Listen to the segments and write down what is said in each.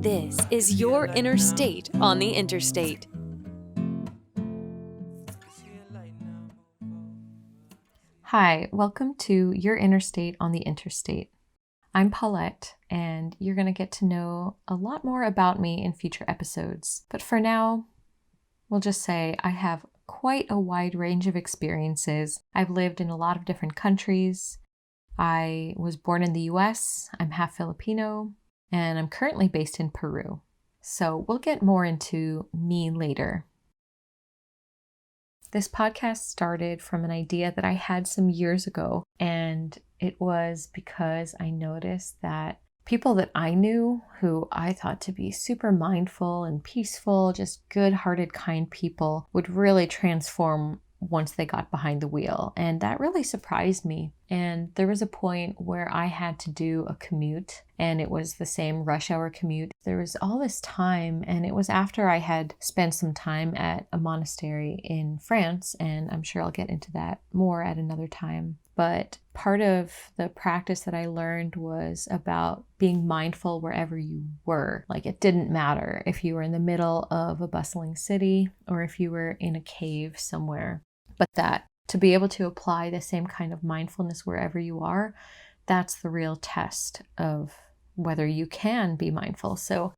This is Your Inner State on the Interstate. Hi, welcome to Your Interstate on the Interstate. I'm Paulette, and you're going to get to know a lot more about me in future episodes. But for now, we'll just say I have quite a wide range of experiences. I've lived in a lot of different countries. I was born in the US, I'm half Filipino, and I'm currently based in Peru. So we'll get more into me later. This podcast started from an idea that I had some years ago, and it was because I noticed that people that I knew who I thought to be super mindful and peaceful, just good-hearted, kind people, would really transform once they got behind the wheel. And that really surprised me. And there was a point where I had to do a commute, and it was the same rush hour commute. There was all this time, and it was after I had spent some time at a monastery in France, and I'm sure I'll get into that more at another time. But part of the practice that I learned was about being mindful wherever you were. Like, it didn't matter if you were in the middle of a bustling city or if you were in a cave somewhere. But that to be able to apply the same kind of mindfulness wherever you are, that's the real test of whether you can be mindful. So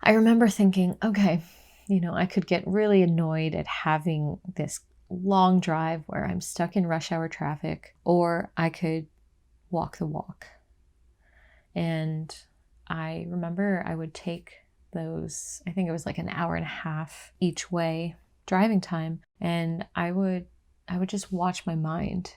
I remember thinking, okay, I could get really annoyed at having this long drive where I'm stuck in rush hour traffic, or I could walk the walk. And I remember I would take those, I think it was like an hour and a half each way driving time, and I would just watch my mind.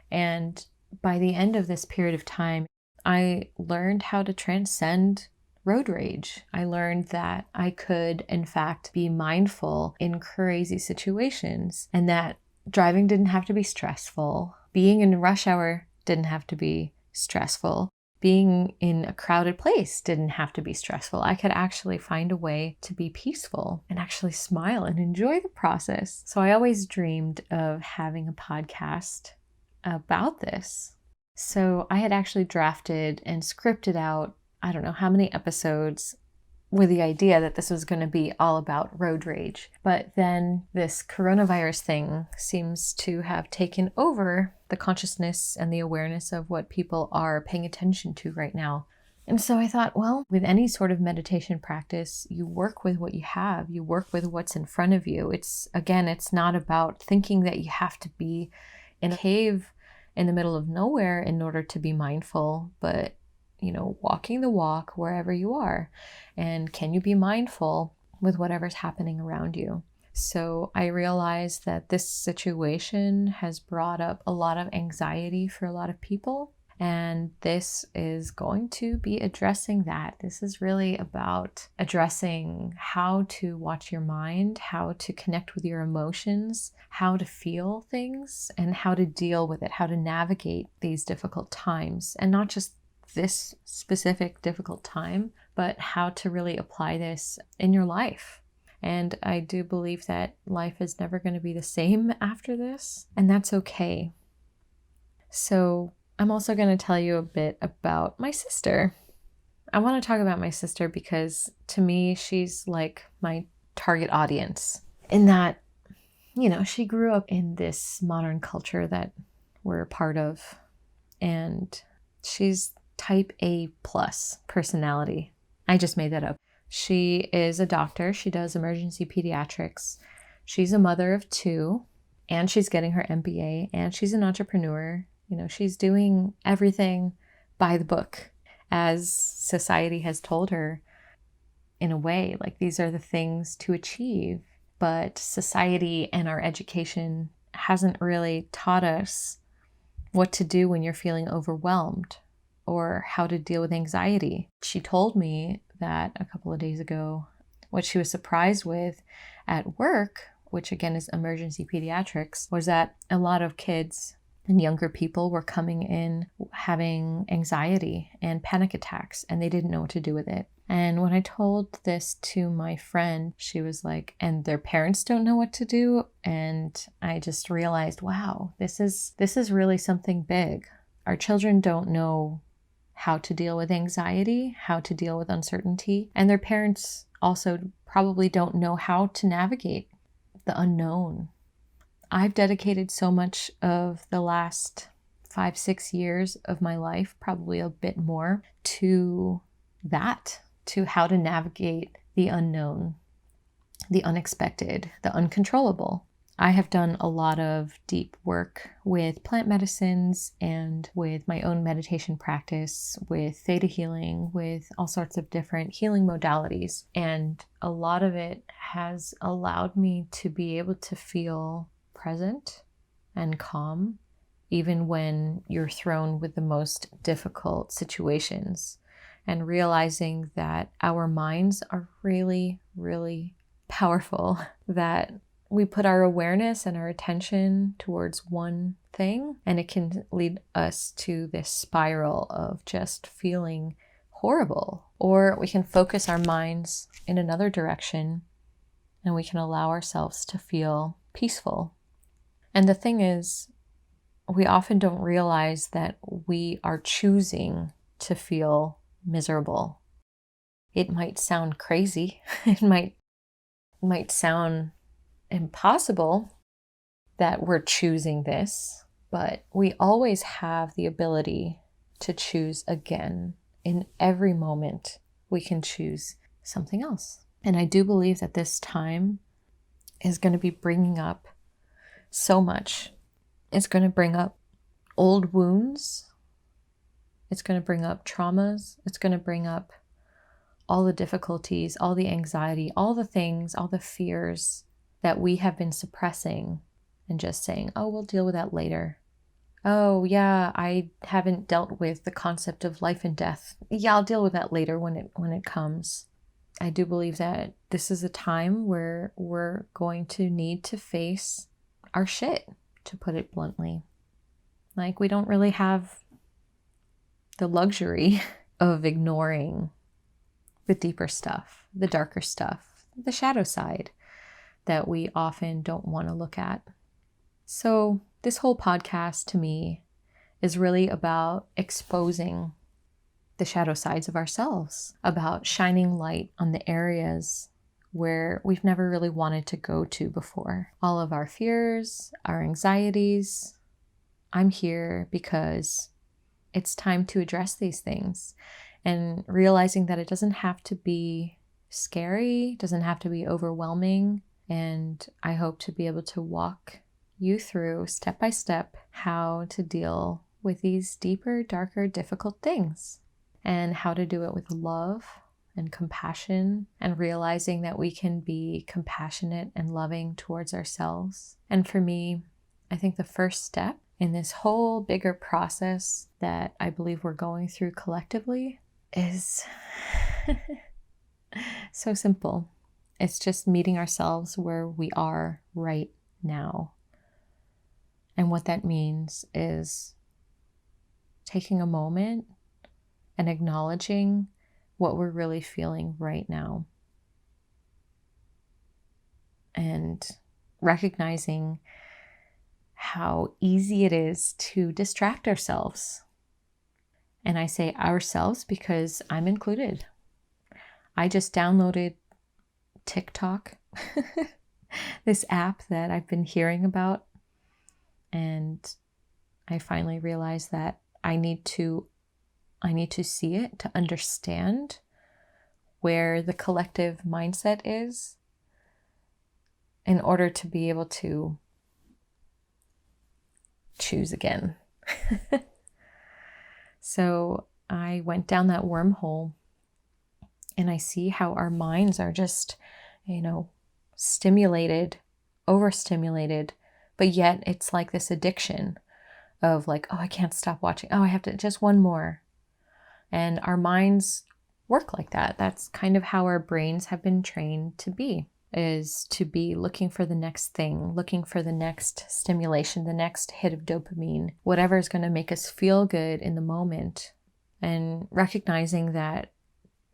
And by the end of this period of time, I learned how to transcend road rage. I learned that I could, in fact, be mindful in crazy situations, and that driving didn't have to be stressful. Being in rush hour didn't have to be stressful. Being in a crowded place didn't have to be stressful. I could actually find a way to be peaceful and actually smile and enjoy the process. So I always dreamed of having a podcast about this. So I had actually drafted and scripted out, I don't know how many episodes, with the idea that this was going to be all about road rage. But then this coronavirus thing seems to have taken over the consciousness and the awareness of what people are paying attention to right now. And so I thought, well, with any sort of meditation practice, you work with what you have, you work with what's in front of you. It's not about thinking that you have to be in a cave in the middle of nowhere in order to be mindful, but walking the walk wherever you are. And can you be mindful with whatever's happening around you? So I realized that this situation has brought up a lot of anxiety for a lot of people. And this is going to be addressing that. This is really about addressing how to watch your mind, how to connect with your emotions, how to feel things, and how to deal with it, how to navigate these difficult times. And not just this specific difficult time, but how to really apply this in your life. And I do believe that life is never going to be the same after this, and that's okay. So I'm also going to tell you a bit about my sister. I want to talk about my sister because to me, she's like my target audience in that, she grew up in this modern culture that we're a part of, and she's type A plus personality. I just made that up. She is a doctor. She does emergency pediatrics. She's a mother of 2, and she's getting her MBA, and she's an entrepreneur. She's doing everything by the book, as society has told her, in a way. Like, these are the things to achieve. But society and our education hasn't really taught us what to do when you're feeling overwhelmed, or how to deal with anxiety. She told me that a couple of days ago, what she was surprised with at work, which again is emergency pediatrics, was that a lot of kids and younger people were coming in having anxiety and panic attacks, and they didn't know what to do with it. And when I told this to my friend, she was like, and their parents don't know what to do? And I just realized, wow, this is really something big. Our children don't know how to deal with anxiety, how to deal with uncertainty, and their parents also probably don't know how to navigate the unknown. I've dedicated so much of the last 5-6 years of my life, probably a bit more, to that, to how to navigate the unknown, the unexpected, the uncontrollable. I have done a lot of deep work with plant medicines and with my own meditation practice, with theta healing, with all sorts of different healing modalities. And a lot of it has allowed me to be able to feel present and calm, even when you're thrown with the most difficult situations, and realizing that our minds are really, really powerful, that we put our awareness and our attention towards one thing, and it can lead us to this spiral of just feeling horrible. Or we can focus our minds in another direction, and we can allow ourselves to feel peaceful. And the thing is, we often don't realize that we are choosing to feel miserable. It might sound crazy. It might sound impossible that we're choosing this, but we always have the ability to choose again. In every moment, we can choose something else. And I do believe that this time is going to be bringing up so much. It's going to bring up old wounds. It's going to bring up traumas. It's going to bring up all the difficulties, all the anxiety, all the things, all the fears that we have been suppressing and just saying, oh, we'll deal with that later. Oh, yeah, I haven't dealt with the concept of life and death. Yeah, I'll deal with that later when it comes. I do believe that this is a time where we're going to need to face our shit, to put it bluntly. Like, we don't really have the luxury of ignoring the deeper stuff, the darker stuff, the shadow side that we often don't want to look at. So this whole podcast to me is really about exposing the shadow sides of ourselves, about shining light on the areas where we've never really wanted to go to before. All of our fears, our anxieties. I'm here because it's time to address these things, and realizing that it doesn't have to be scary, doesn't have to be overwhelming. And I hope to be able to walk you through step by step how to deal with these deeper, darker, difficult things, and how to do it with love and compassion, and realizing that we can be compassionate and loving towards ourselves. And for me, I think the first step in this whole bigger process that I believe we're going through collectively is so simple. It's just meeting ourselves where we are right now. And what that means is taking a moment and acknowledging what we're really feeling right now. And recognizing how easy it is to distract ourselves. And I say ourselves because I'm included. I just downloaded TikTok, this app that I've been hearing about, and I finally realized that I need to see it to understand where the collective mindset is in order to be able to choose again. So I went down that wormhole, and I see how our minds are just, stimulated, overstimulated, but yet it's like this addiction of like, oh, I can't stop watching. Oh, I have to, just one more. And our minds work like that. That's kind of how our brains have been trained to be, is to be looking for the next thing, looking for the next stimulation, the next hit of dopamine, whatever is going to make us feel good in the moment. And recognizing that,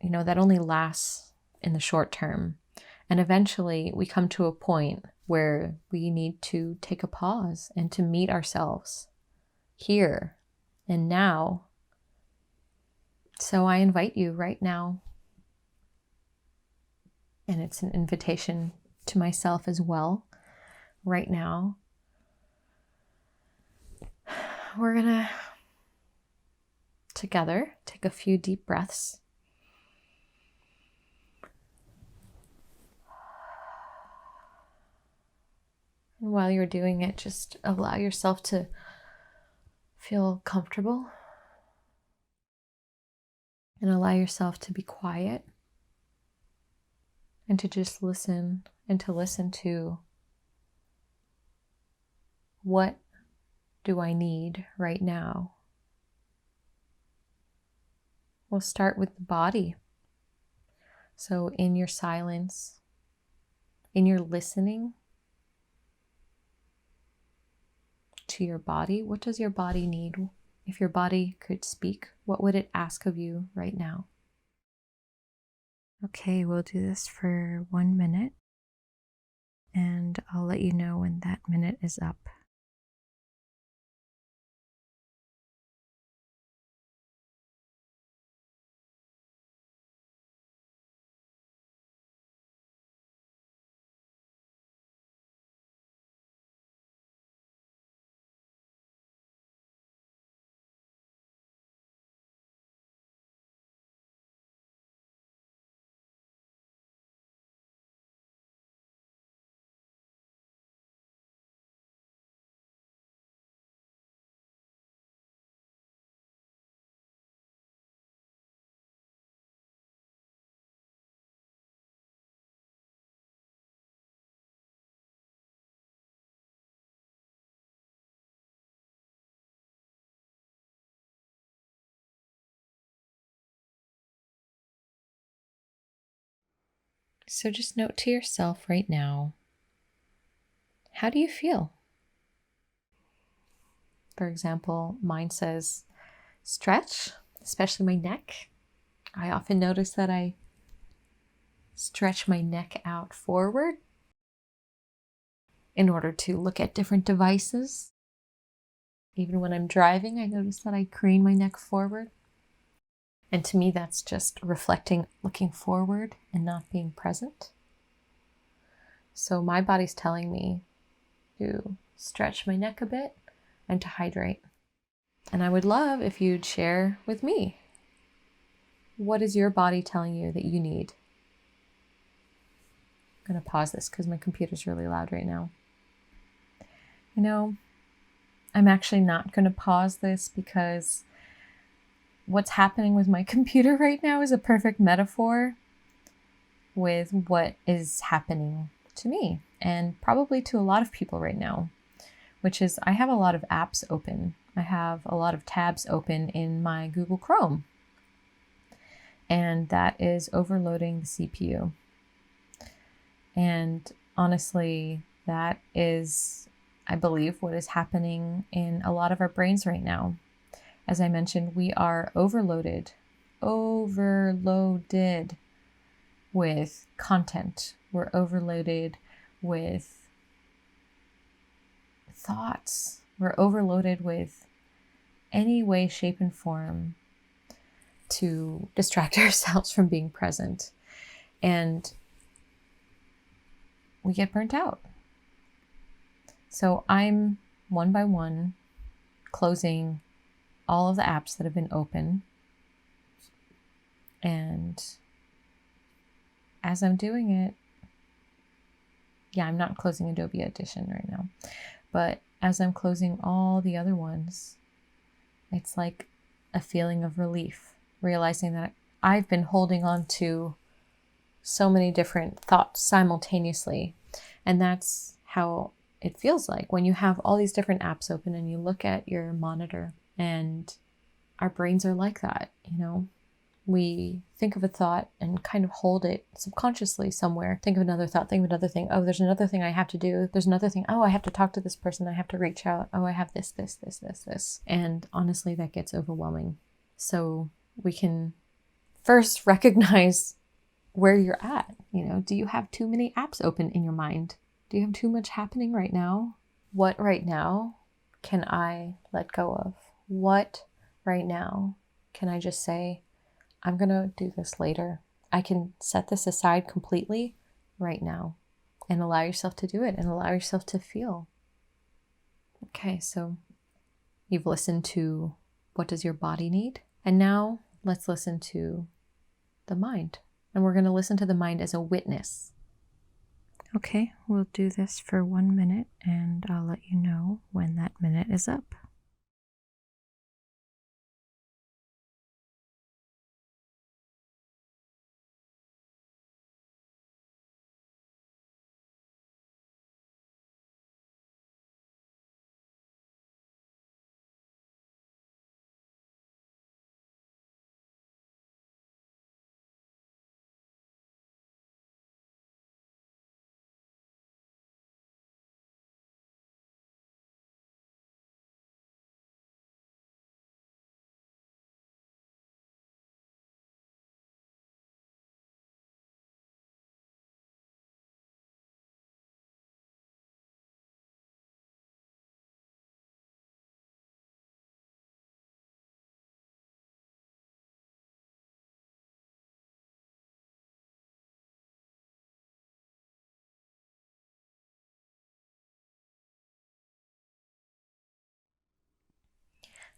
that only lasts in the short term. And eventually we come to a point where we need to take a pause and to meet ourselves here and now, So I invite you right now, and it's an invitation to myself as well. Right now, we're gonna together take a few deep breaths. And while you're doing it, just allow yourself to feel comfortable and allow yourself to be quiet and to just listen and to listen to what do I need right now. We'll start with the body. So in your silence, in your listening to your body, what does your body need? If your body could speak, what would it ask of you right now? Okay, we'll do this for 1 minute, and I'll let you know when that minute is up. So just note to yourself right now, how do you feel? For example, mine says stretch, especially my neck. I often notice that I stretch my neck out forward in order to look at different devices. Even when I'm driving, I notice that I crane my neck forward. And to me, that's just reflecting, looking forward and not being present. So my body's telling me to stretch my neck a bit and to hydrate. And I would love if you'd share with me, what is your body telling you that you need? I'm going to pause this because my computer's really loud right now. You know, I'm actually not going to pause this because what's happening with my computer right now is a perfect metaphor with what is happening to me and probably to a lot of people right now, which is I have a lot of apps open. I have a lot of tabs open in my Google Chrome, and that is overloading the CPU. And honestly, that is, I believe, what is happening in a lot of our brains right now. As I mentioned, we are overloaded with content. We're overloaded with thoughts. We're overloaded with any way, shape, and form to distract ourselves from being present. And we get burnt out. So I'm one by one closing all of the apps that have been open. And as I'm doing it, I'm not closing Adobe Audition right now, but as I'm closing all the other ones, it's like a feeling of relief, realizing that I've been holding on to so many different thoughts simultaneously. And that's how it feels like when you have all these different apps open and you look at your monitor. And our brains are like that, you know. We think of a thought and kind of hold it subconsciously somewhere. Think of another thought, think of another thing. Oh, there's another thing I have to do. There's another thing. Oh, I have to talk to this person. I have to reach out. Oh, I have this. And honestly, that gets overwhelming. So we can first recognize where you're at. You know, do you have too many apps open in your mind? Do you have too much happening right now? What right now can I let go of? What right now can I just say, I'm going to do this later. I can set this aside completely right now and allow yourself to do it and allow yourself to feel. Okay, so you've listened to what does your body need? And now let's listen to the mind. And we're going to listen to the mind as a witness. Okay, we'll do this for 1 minute and I'll let you know when that minute is up.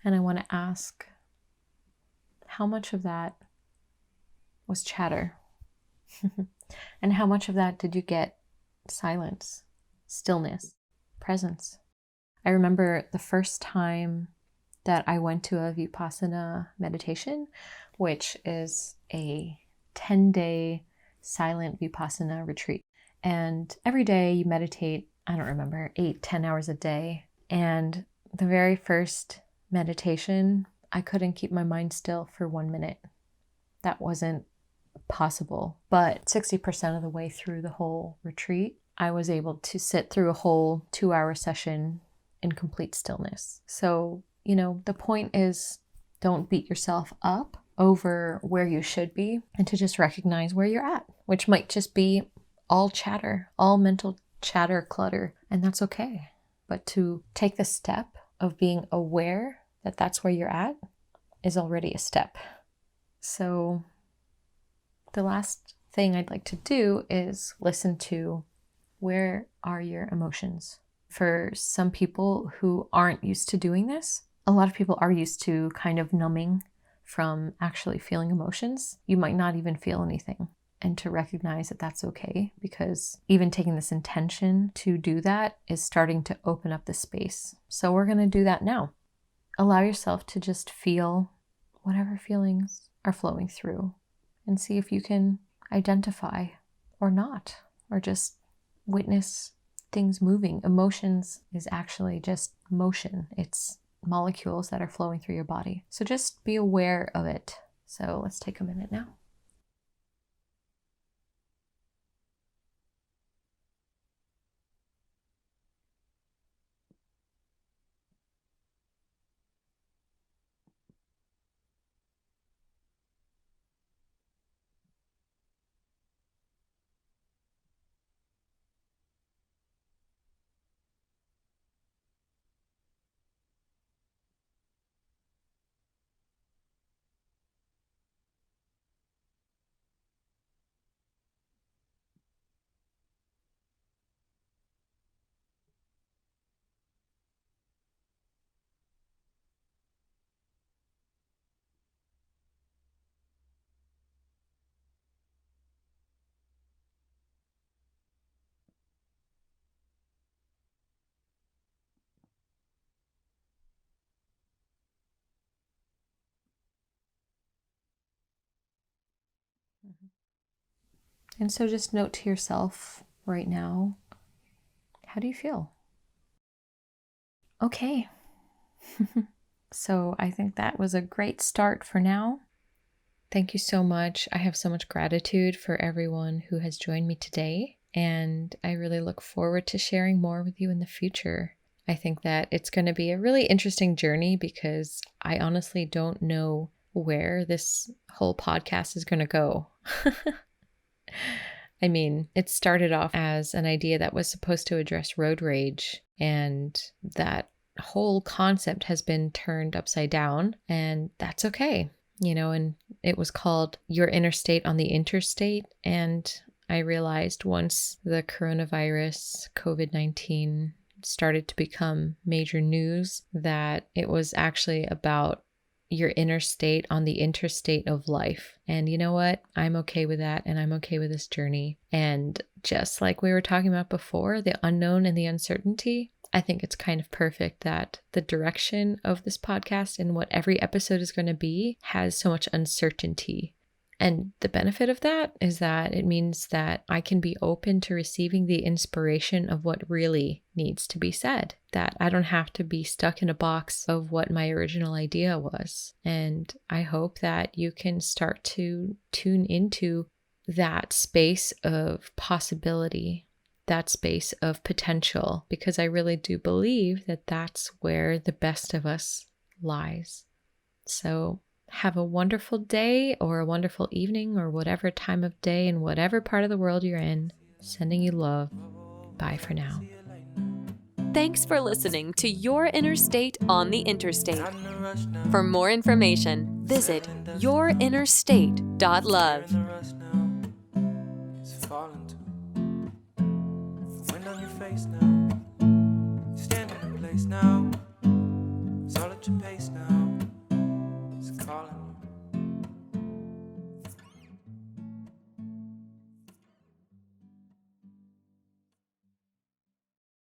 And I want to ask, how much of that was chatter? And how much of that did you get silence, stillness, presence? I remember the first time that I went to a Vipassana meditation, which is a 10-day silent Vipassana retreat. And every day you meditate, I don't remember, 8-10 hours a day. And the very first meditation, I couldn't keep my mind still for 1 minute. That wasn't possible. But 60% of the way through the whole retreat, I was able to sit through a whole 2-hour session in complete stillness. So, the point is, don't beat yourself up over where you should be and to just recognize where you're at, which might just be all chatter, all mental chatter, clutter, and that's okay. But to take the step of being aware that that's where you're at is already a step. So the last thing I'd like to do is listen to, where are your emotions? For some people who aren't used to doing this, a lot of people are used to kind of numbing from actually feeling emotions. You might not even feel anything. And to recognize that that's okay, because even taking this intention to do that is starting to open up the space. So we're going to do that now. Allow yourself to just feel whatever feelings are flowing through and see if you can identify or not, or just witness things moving. Emotions is actually just motion. It's molecules that are flowing through your body. So just be aware of it. So let's take a minute now. And so just note to yourself right now, how do you feel? Okay. So I think that was a great start for now. Thank you so much. I have so much gratitude for everyone who has joined me today, and I really look forward to sharing more with you in the future. I think that it's going to be a really interesting journey because I honestly don't know where this whole podcast is going to go. I mean, it started off as an idea that was supposed to address road rage, and that whole concept has been turned upside down, and that's okay. And it was called Your Interstate on the Interstate. And I realized once the coronavirus, COVID-19, started to become major news that it was actually about your inner state on the interstate of life. And you know what? I'm okay with that, and I'm okay with this journey. And just like we were talking about before, the unknown and the uncertainty, I think it's kind of perfect that the direction of this podcast and what every episode is going to be has so much uncertainty. And the benefit of that is that it means that I can be open to receiving the inspiration of what really needs to be said, that I don't have to be stuck in a box of what my original idea was. And I hope that you can start to tune into that space of possibility, that space of potential, because I really do believe that that's where the best of us lies. So have a wonderful day or a wonderful evening or whatever time of day in whatever part of the world you're in. Sending you love. Bye for now. Thanks for listening to Your Inner State on the Interstate. For more information, visit yourinnerstate.love. It's falling to wind on your face now. Stand in place now.